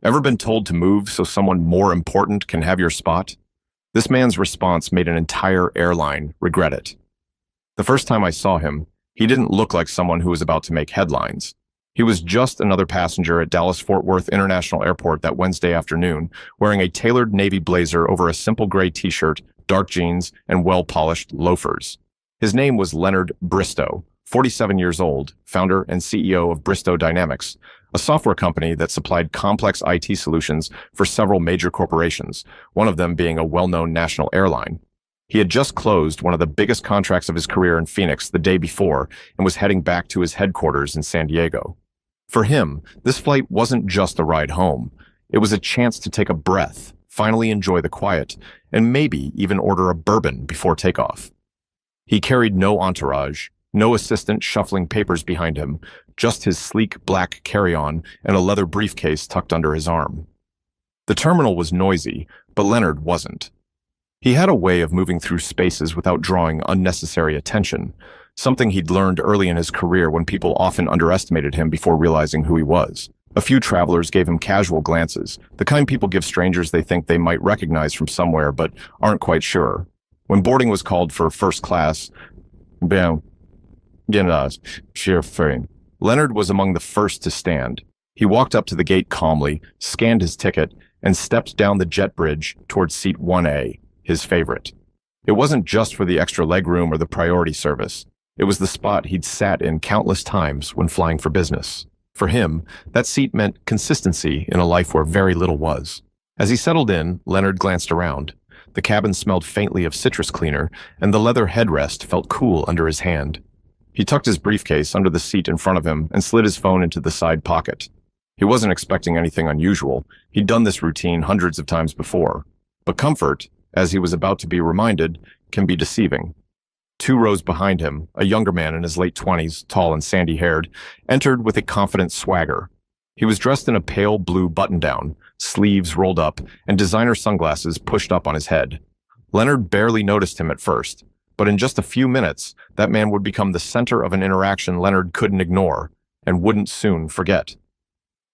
Ever been told to move so someone more important can have your spot? This man's response made an entire airline regret it. The first time I saw him, he didn't look like someone who was about to make headlines. He was just another passenger at Dallas-Fort Worth International Airport that Wednesday afternoon, wearing a tailored navy blazer over a simple gray t-shirt, dark jeans, and well-polished loafers. His name was Leonard Bristow, 47 years old, founder and CEO of Bristow Dynamics, a software company that supplied complex IT solutions for several major corporations, one of them being a well-known national airline. He had just closed one of the biggest contracts of his career in Phoenix the day before and was heading back to his headquarters in San Diego. For him, this flight wasn't just a ride home. It was a chance to take a breath, finally enjoy the quiet, and maybe even order a bourbon before takeoff. He carried no entourage, no assistant shuffling papers behind him, just his sleek black carry-on and a leather briefcase tucked under his arm. The terminal was noisy, but Leonard wasn't. He had a way of moving through spaces without drawing unnecessary attention, something he'd learned early in his career when people often underestimated him before realizing who he was. A few travelers gave him casual glances, the kind people give strangers they think they might recognize from somewhere but aren't quite sure. When boarding was called for first class, Leonard was among the first to stand. He walked up to the gate calmly, scanned his ticket, and stepped down the jet bridge towards seat 1A, his favorite. It wasn't just for the extra legroom or the priority service. It was the spot he'd sat in countless times when flying for business. For him, that seat meant consistency in a life where very little was. As he settled in, Leonard glanced around. The cabin smelled faintly of citrus cleaner, and the leather headrest felt cool under his hand. He tucked his briefcase under the seat in front of him and slid his phone into the side pocket. He wasn't expecting anything unusual. He'd done this routine hundreds of times before. But comfort, as he was about to be reminded, can be deceiving. 2 rows behind him, a younger man in his late 20s, tall and sandy-haired, entered with a confident swagger. He was dressed in a pale blue button-down, sleeves rolled up, and designer sunglasses pushed up on his head. Leonard barely noticed him at first, but in just a few minutes, that man would become the center of an interaction Leonard couldn't ignore and wouldn't soon forget.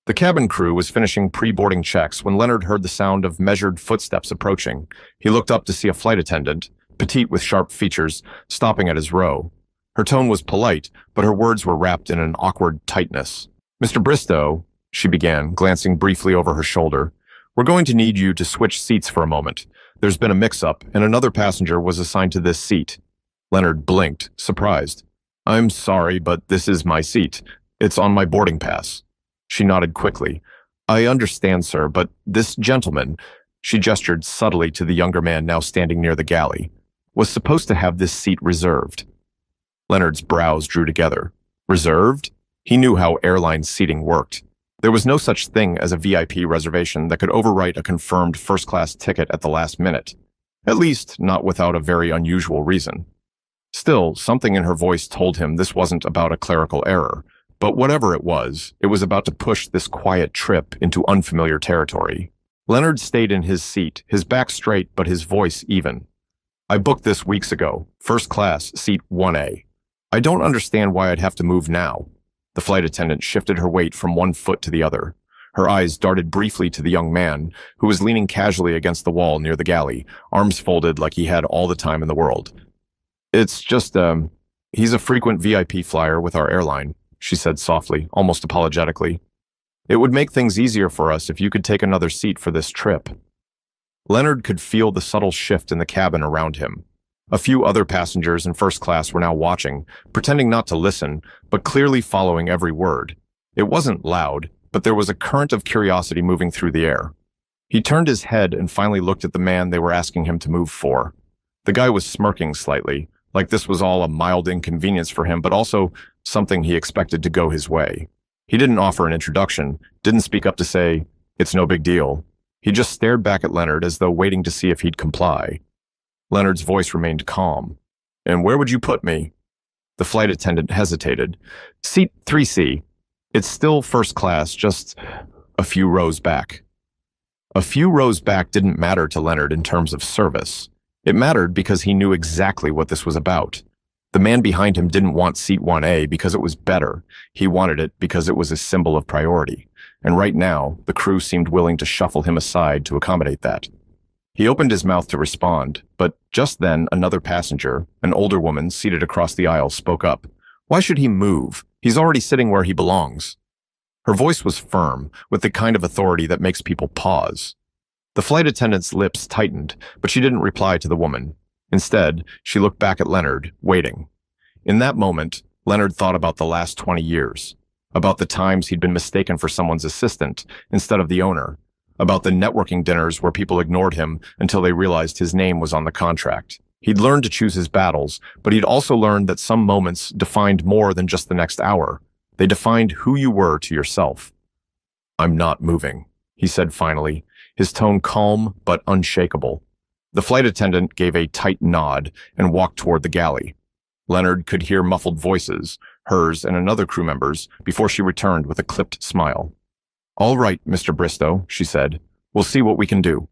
The cabin crew was finishing pre-boarding checks when Leonard heard the sound of measured footsteps approaching. He looked up to see a flight attendant, petite with sharp features, stopping at his row. Her tone was polite, but her words were wrapped in an awkward tightness. "Mr. Bristow," she began, glancing briefly over her shoulder, "we're going to need you to switch seats for a moment. There's been a mix-up, and another passenger was assigned to this seat." Leonard blinked, surprised. "I'm sorry, but this is my seat. It's on my boarding pass." She nodded quickly. "I understand, sir, but this gentleman," she gestured subtly to the younger man now standing near the galley, "was supposed to have this seat reserved." Leonard's brows drew together. Reserved? He knew how airline seating worked. There was no such thing as a VIP reservation that could overwrite a confirmed first-class ticket at the last minute. At least, not without a very unusual reason. Still, something in her voice told him this wasn't about a clerical error. But whatever it was about to push this quiet trip into unfamiliar territory. Leonard stayed in his seat, his back straight but his voice even. "I booked this weeks ago, first class, seat 1A. I don't understand why I'd have to move now." The flight attendant shifted her weight from one foot to the other. Her eyes darted briefly to the young man, who was leaning casually against the wall near the galley, arms folded like he had all the time in the world. "It's just, he's a frequent VIP flyer with our airline," she said softly, almost apologetically. "It would make things easier for us if you could take another seat for this trip." Leonard could feel the subtle shift in the cabin around him. A few other passengers in first class were now watching, pretending not to listen, but clearly following every word. It wasn't loud, but there was a current of curiosity moving through the air. He turned his head and finally looked at the man they were asking him to move for. The guy was smirking slightly, like this was all a mild inconvenience for him, but also something he expected to go his way. He didn't offer an introduction, didn't speak up to say, "It's no big deal." He just stared back at Leonard as though waiting to see if he'd comply. Leonard's voice remained calm. "And where would you put me?" The flight attendant hesitated. "Seat 3C. It's still first class, just a few rows back." A few rows back didn't matter to Leonard in terms of service. It mattered because he knew exactly what this was about. The man behind him didn't want seat 1A because it was better. He wanted it because it was a symbol of priority. and right now, the crew seemed willing to shuffle him aside to accommodate that. He opened his mouth to respond, but just then another passenger, an older woman seated across the aisle, spoke up. Why should he move? He's already sitting where he belongs. Her voice was firm, with the kind of authority that makes people pause. The flight attendant's lips tightened, but she didn't reply to the woman. Instead, she looked back at Leonard, waiting. In that moment, Leonard thought about the last 20 years, about the times he'd been mistaken for someone's assistant instead of the owner, about the networking dinners where people ignored him until they realized his name was on the contract. He'd learned to choose his battles, but he'd also learned that some moments defined more than just the next hour. They defined who you were to yourself. I'm not moving, he said finally, his tone calm but unshakable. The flight attendant gave a tight nod and walked toward the galley. Leonard could hear muffled voices, hers and another crew member's, before she returned with a clipped smile. All right, Mr. Bristow, she said. We'll see what we can do.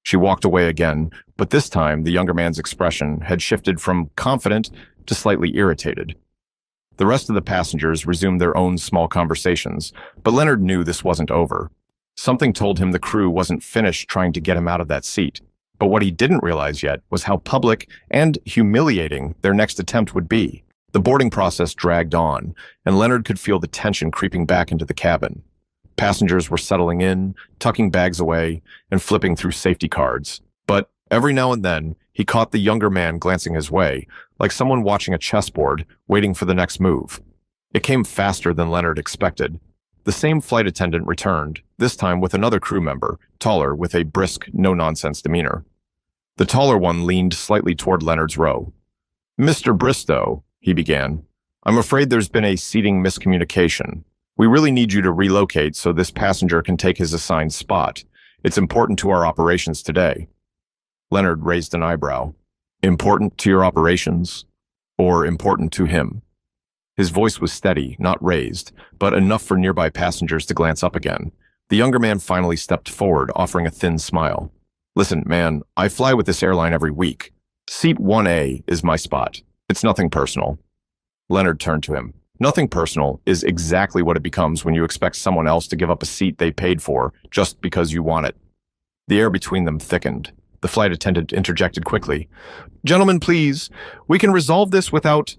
She walked away again, but this time the younger man's expression had shifted from confident to slightly irritated. The rest of the passengers resumed their own small conversations, but Leonard knew this wasn't over. Something told him the crew wasn't finished trying to get him out of that seat. But what he didn't realize yet was how public and humiliating their next attempt would be. The boarding process dragged on, and Leonard could feel the tension creeping back into the cabin. Passengers were settling in, tucking bags away, and flipping through safety cards. But every now and then, he caught the younger man glancing his way, like someone watching a chessboard, waiting for the next move. It came faster than Leonard expected. The same flight attendant returned, this time with another crew member, taller, with a brisk, no-nonsense demeanor. The taller one leaned slightly toward Leonard's row. Mr. Bristow, he began, I'm afraid there's been a seating miscommunication. We really need you to relocate so this passenger can take his assigned spot. It's important to our operations today. Leonard raised an eyebrow. Important to your operations? Or important to him? His voice was steady, not raised, but enough for nearby passengers to glance up again. The younger man finally stepped forward, offering a thin smile. Listen, man, I fly with this airline every week. Seat 1A is my spot. It's nothing personal. Leonard turned to him. Nothing personal is exactly what it becomes when you expect someone else to give up a seat they paid for just because you want it. The air between them thickened. The flight attendant interjected quickly. Gentlemen, please, we can resolve this without...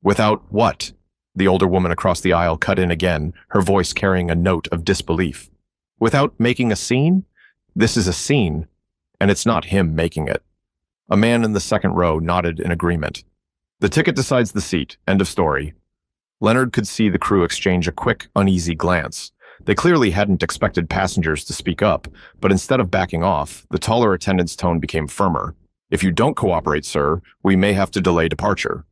Without what? The older woman across the aisle cut in again, her voice carrying a note of disbelief. Without making a scene? This is a scene, and it's not him making it. A man in the second row nodded in agreement. The ticket decides the seat. End of story. Leonard could see the crew exchange a quick, uneasy glance. They clearly hadn't expected passengers to speak up, but instead of backing off, the taller attendant's tone became firmer. If you don't cooperate, sir, we may have to delay departure.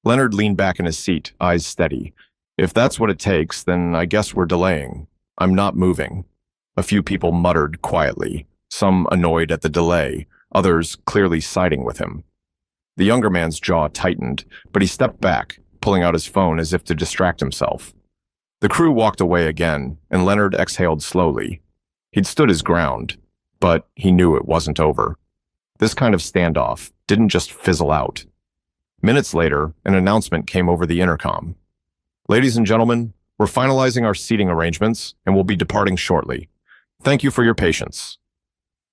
Leonard leaned back in his seat, eyes steady. If that's what it takes, then I guess we're delaying. I'm not moving. A few people muttered quietly, some annoyed at the delay, others clearly siding with him. The younger man's jaw tightened, but he stepped back, pulling out his phone as if to distract himself. The crew walked away again, and Leonard exhaled slowly. He'd stood his ground, but he knew it wasn't over. This kind of standoff didn't just fizzle out. Minutes later, an announcement came over the intercom. Ladies and gentlemen, we're finalizing our seating arrangements and will be departing shortly. Thank you for your patience.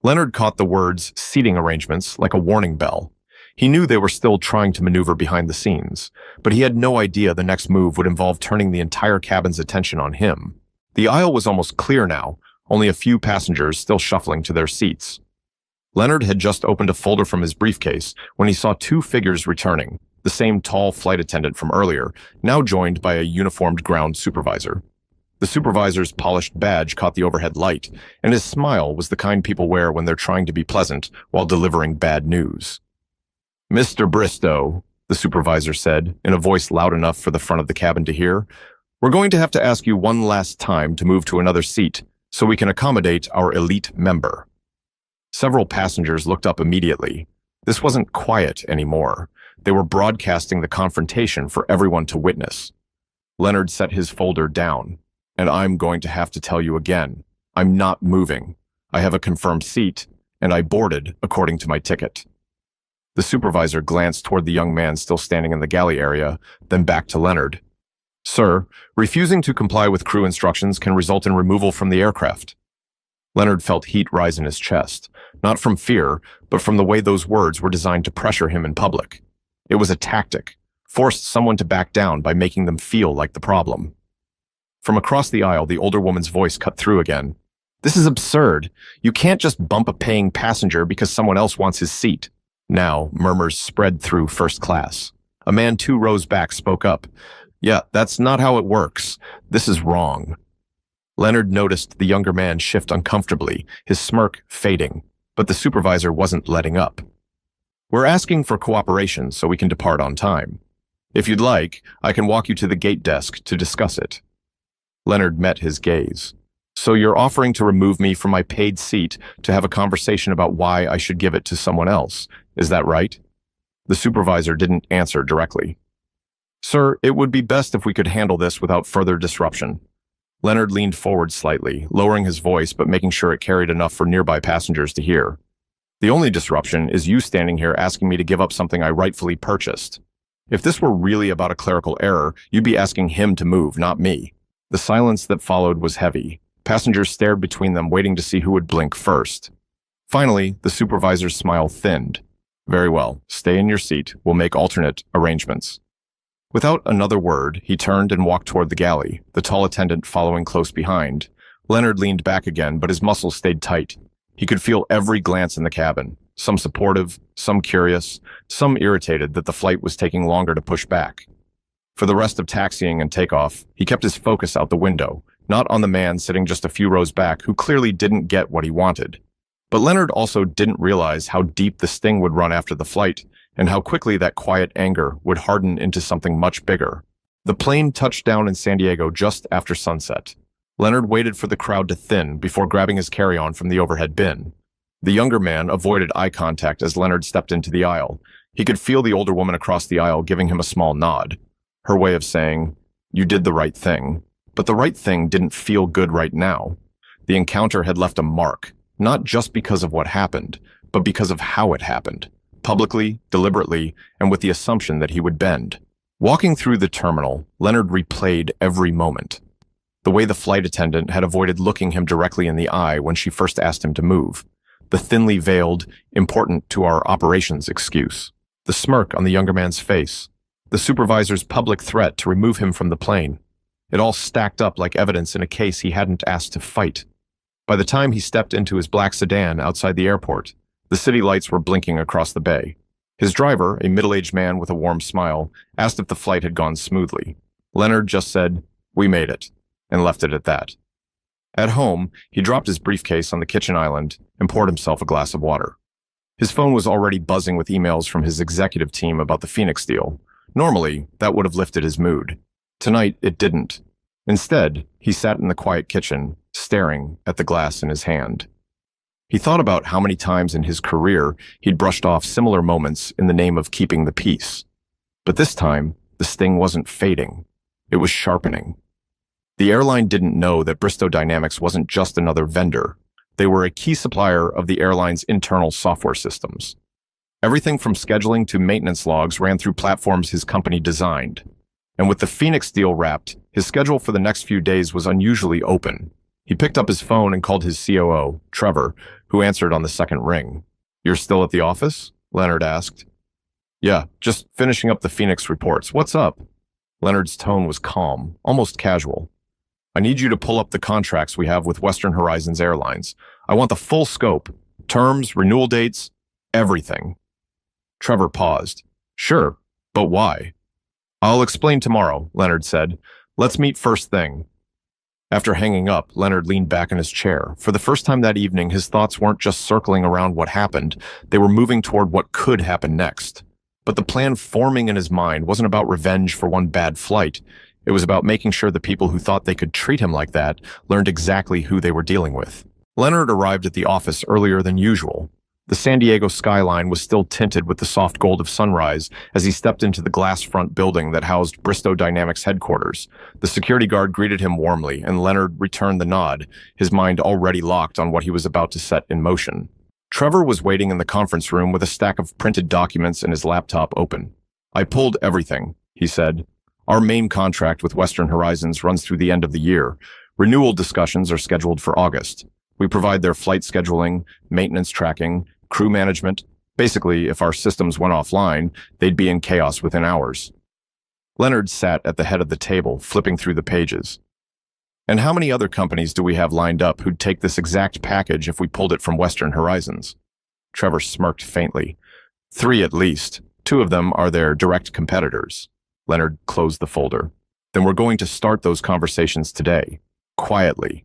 Leonard caught the words seating arrangements like a warning bell. He knew they were still trying to maneuver behind the scenes, but he had no idea the next move would involve turning the entire cabin's attention on him. The aisle was almost clear now, only a few passengers still shuffling to their seats. Leonard had just opened a folder from his briefcase when he saw two figures returning, the same tall flight attendant from earlier, now joined by a uniformed ground supervisor. The supervisor's polished badge caught the overhead light, and his smile was the kind people wear when they're trying to be pleasant while delivering bad news. Mr. Bristow, the supervisor said, in a voice loud enough for the front of the cabin to hear, we're going to have to ask you one last time to move to another seat so we can accommodate our elite member. Several passengers looked up immediately. This wasn't quiet anymore. They were broadcasting the confrontation for everyone to witness. Leonard set his folder down. And I'm going to have to tell you again, I'm not moving. I have a confirmed seat, and I boarded according to my ticket. The supervisor glanced toward the young man still standing in the galley area, then back to Leonard. Sir, refusing to comply with crew instructions can result in removal from the aircraft. Leonard felt heat rise in his chest, not from fear, but from the way those words were designed to pressure him in public. It was a tactic, forced someone to back down by making them feel like the problem. From across the aisle, the older woman's voice cut through again. This is absurd. You can't just bump a paying passenger because someone else wants his seat. Now, murmurs spread through first class. A man 2 rows back spoke up. Yeah, that's not how it works. This is wrong. Leonard noticed the younger man shift uncomfortably, his smirk fading, but the supervisor wasn't letting up. We're asking for cooperation so we can depart on time. If you'd like, I can walk you to the gate desk to discuss it. Leonard met his gaze. So you're offering to remove me from my paid seat to have a conversation about why I should give it to someone else. Is that right? The supervisor didn't answer directly. Sir, it would be best if we could handle this without further disruption. Leonard leaned forward slightly, lowering his voice but making sure it carried enough for nearby passengers to hear. The only disruption is you standing here asking me to give up something I rightfully purchased. If this were really about a clerical error, you'd be asking him to move, not me. The silence that followed was heavy. Passengers stared between them, waiting to see who would blink first. Finally, the supervisor's smile thinned. Very well, stay in your seat. We'll make alternate arrangements. Without another word, he turned and walked toward the galley, the tall attendant following close behind. Leonard leaned back again, but his muscles stayed tight. He could feel every glance in the cabin, some supportive, some curious, some irritated that the flight was taking longer to push back. For the rest of taxiing and takeoff, he kept his focus out the window, not on the man sitting just a few rows back who clearly didn't get what he wanted. But Leonard also didn't realize how deep the sting would run after the flight, and how quickly that quiet anger would harden into something much bigger. The plane touched down in San Diego just after sunset. Leonard waited for the crowd to thin before grabbing his carry-on from the overhead bin. The younger man avoided eye contact as Leonard stepped into the aisle. He could feel the older woman across the aisle giving him a small nod, her way of saying, "You did the right thing." But the right thing didn't feel good right now. The encounter had left a mark, not just because of what happened, but because of how it happened. Publicly, deliberately, and with the assumption that he would bend. Walking through the terminal, Leonard replayed every moment. The way the flight attendant had avoided looking him directly in the eye when she first asked him to move. The thinly veiled, important to our operations excuse. The smirk on the younger man's face. The supervisor's public threat to remove him from the plane. It all stacked up like evidence in a case he hadn't asked to fight. By the time he stepped into his black sedan outside the airport, the city lights were blinking across the bay. His driver, a middle-aged man with a warm smile, asked if the flight had gone smoothly. Leonard just said, "We made it," and left it at that. At home, he dropped his briefcase on the kitchen island and poured himself a glass of water. His phone was already buzzing with emails from his executive team about the Phoenix deal. Normally, that would have lifted his mood. Tonight, it didn't. Instead, he sat in the quiet kitchen, staring at the glass in his hand. He thought about how many times in his career he'd brushed off similar moments in the name of keeping the peace. But this time, the sting wasn't fading. It was sharpening. The airline didn't know that Bristow Dynamics wasn't just another vendor. They were a key supplier of the airline's internal software systems. Everything from scheduling to maintenance logs ran through platforms his company designed. And with the Phoenix deal wrapped, his schedule for the next few days was unusually open. He picked up his phone and called his COO, Trevor, who answered on the second ring. "You're still at the office?" Leonard asked. "Yeah, just finishing up the Phoenix reports. What's up?" Leonard's tone was calm, almost casual. "I need you to pull up the contracts we have with Western Horizons Airlines. I want the full scope, terms, renewal dates, everything." Trevor paused. "Sure, but why?" "I'll explain tomorrow," Leonard said. "Let's meet first thing." After hanging up, Leonard leaned back in his chair. For the first time that evening, his thoughts weren't just circling around what happened. They were moving toward what could happen next. But the plan forming in his mind wasn't about revenge for one bad flight. It was about making sure the people who thought they could treat him like that learned exactly who they were dealing with. Leonard arrived at the office earlier than usual. The San Diego skyline was still tinted with the soft gold of sunrise as he stepped into the glass front building that housed Bristow Dynamics headquarters. The security guard greeted him warmly, and Leonard returned the nod, his mind already locked on what he was about to set in motion. Trevor was waiting in the conference room with a stack of printed documents and his laptop open. "I pulled everything," he said. Our main contract with Western Horizons runs through the end of the year. Renewal discussions are scheduled for August. We provide their flight scheduling, maintenance tracking, crew management. Basically, if our systems went offline, they'd be in chaos within hours. Leonard sat at the head of the table, flipping through the pages. And how many other companies do we have lined up who'd take this exact package if we pulled it from Western Horizons? Trevor smirked faintly. 3 at least. 2 of them are their direct competitors. Leonard closed the folder. Then we're going to start those conversations today. Quietly.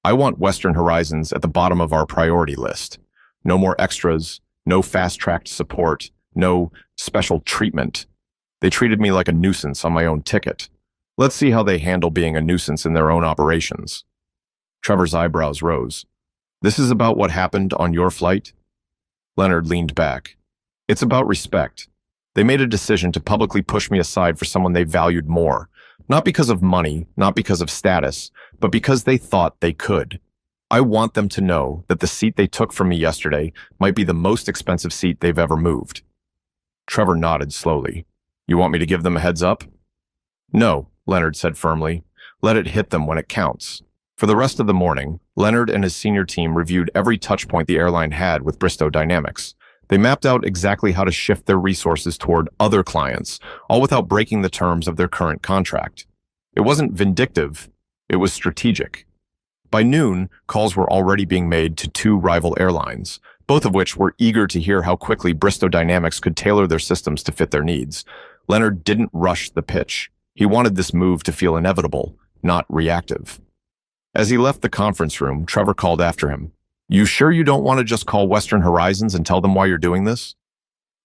I want Western Horizons at the bottom of our priority list. No more extras, no fast-tracked support, no special treatment. They treated me like a nuisance on my own ticket. Let's see how they handle being a nuisance in their own operations. Trevor's eyebrows rose. This is about what happened on your flight? Leonard leaned back. It's about respect. They made a decision to publicly push me aside for someone they valued more. Not because of money, not because of status, but because they thought they could. I want them to know that the seat they took from me yesterday might be the most expensive seat they've ever moved. Trevor nodded slowly. You want me to give them a heads up? No, Leonard said firmly. Let it hit them when it counts. For the rest of the morning, Leonard and his senior team reviewed every touchpoint the airline had with Bristow Dynamics. They mapped out exactly how to shift their resources toward other clients, all without breaking the terms of their current contract. It wasn't vindictive, it was strategic. By noon, calls were already being made to 2 rival airlines, both of which were eager to hear how quickly Bristow Dynamics could tailor their systems to fit their needs. Leonard didn't rush the pitch. He wanted this move to feel inevitable, not reactive. As he left the conference room, Trevor called after him. You sure you don't want to just call Western Horizons and tell them why you're doing this?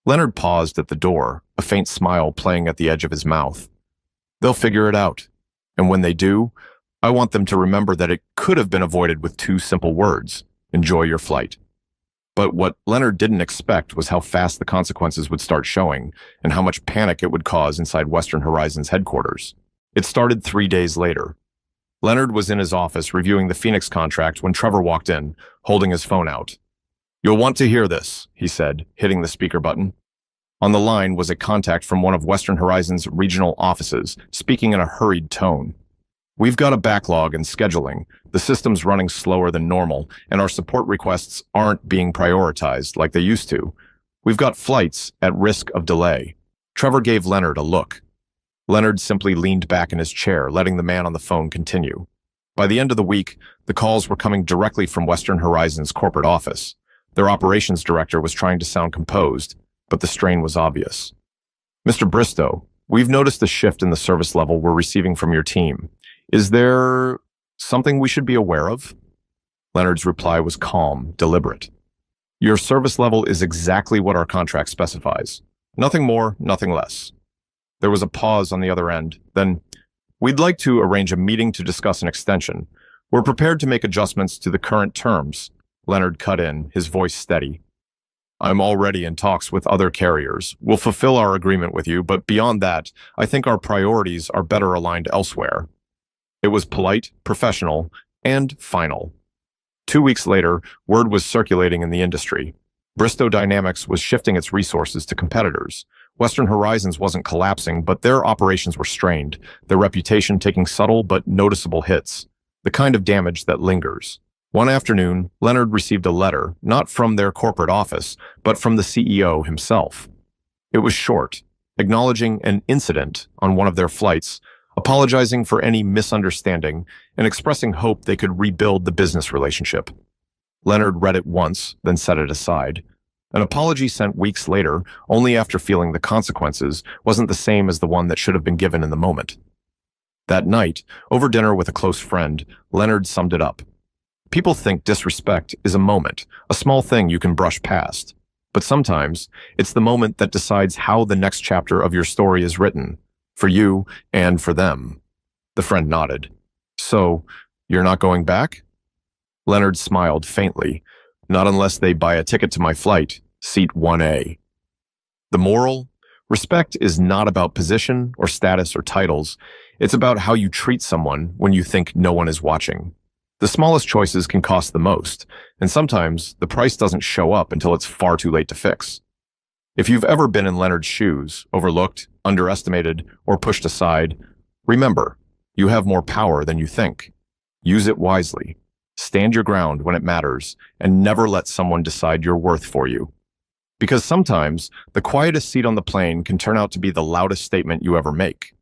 Leonard paused at the door, a faint smile playing at the edge of his mouth. They'll figure it out. And when they do, I want them to remember that it could have been avoided with 2 simple words. Enjoy your flight. But what Leonard didn't expect was how fast the consequences would start showing and how much panic it would cause inside Western Horizons headquarters. It started 3 days later. Leonard was in his office reviewing the Phoenix contract when Trevor walked in, holding his phone out. You'll want to hear this, he said, hitting the speaker button. On the line was a contact from one of Western Horizons' regional offices, speaking in a hurried tone. We've got a backlog in scheduling. The system's running slower than normal, and our support requests aren't being prioritized like they used to. We've got flights at risk of delay. Trevor gave Leonard a look. Leonard simply leaned back in his chair, letting the man on the phone continue. By the end of the week, the calls were coming directly from Western Horizons' corporate office. Their operations director was trying to sound composed, but the strain was obvious. Mr. Bristow, we've noticed a shift in the service level we're receiving from your team. Is there something we should be aware of? Leonard's reply was calm, deliberate. Your service level is exactly what our contract specifies. Nothing more, nothing less. There was a pause on the other end. Then, we'd like to arrange a meeting to discuss an extension. We're prepared to make adjustments to the current terms. Leonard cut in, his voice steady. I'm already in talks with other carriers. We'll fulfill our agreement with you, but beyond that, I think our priorities are better aligned elsewhere. It was polite, professional, and final. 2 weeks later, word was circulating in the industry. Bristow Dynamics was shifting its resources to competitors. Western Horizons wasn't collapsing, but their operations were strained, their reputation taking subtle but noticeable hits, the kind of damage that lingers. One afternoon, Leonard received a letter, not from their corporate office, but from the CEO himself. It was short, acknowledging an incident on one of their flights, apologizing for any misunderstanding, and expressing hope they could rebuild the business relationship. Leonard read it once, then set it aside. An apology sent weeks later, only after feeling the consequences, wasn't the same as the one that should have been given in the moment. That night, over dinner with a close friend, Leonard summed it up. People think disrespect is a moment, a small thing you can brush past. But sometimes, it's the moment that decides how the next chapter of your story is written, for you and for them. The friend nodded. So, you're not going back? Leonard smiled faintly. Not unless they buy a ticket to my flight, seat 1A. The moral? Respect is not about position or status or titles. It's about how you treat someone when you think no one is watching. The smallest choices can cost the most, and sometimes the price doesn't show up until it's far too late to fix. If you've ever been in Leonard's shoes, overlooked, underestimated, or pushed aside, remember, you have more power than you think. Use it wisely. Stand your ground when it matters, and never let someone decide your worth for you. Because sometimes, the quietest seat on the plane can turn out to be the loudest statement you ever make.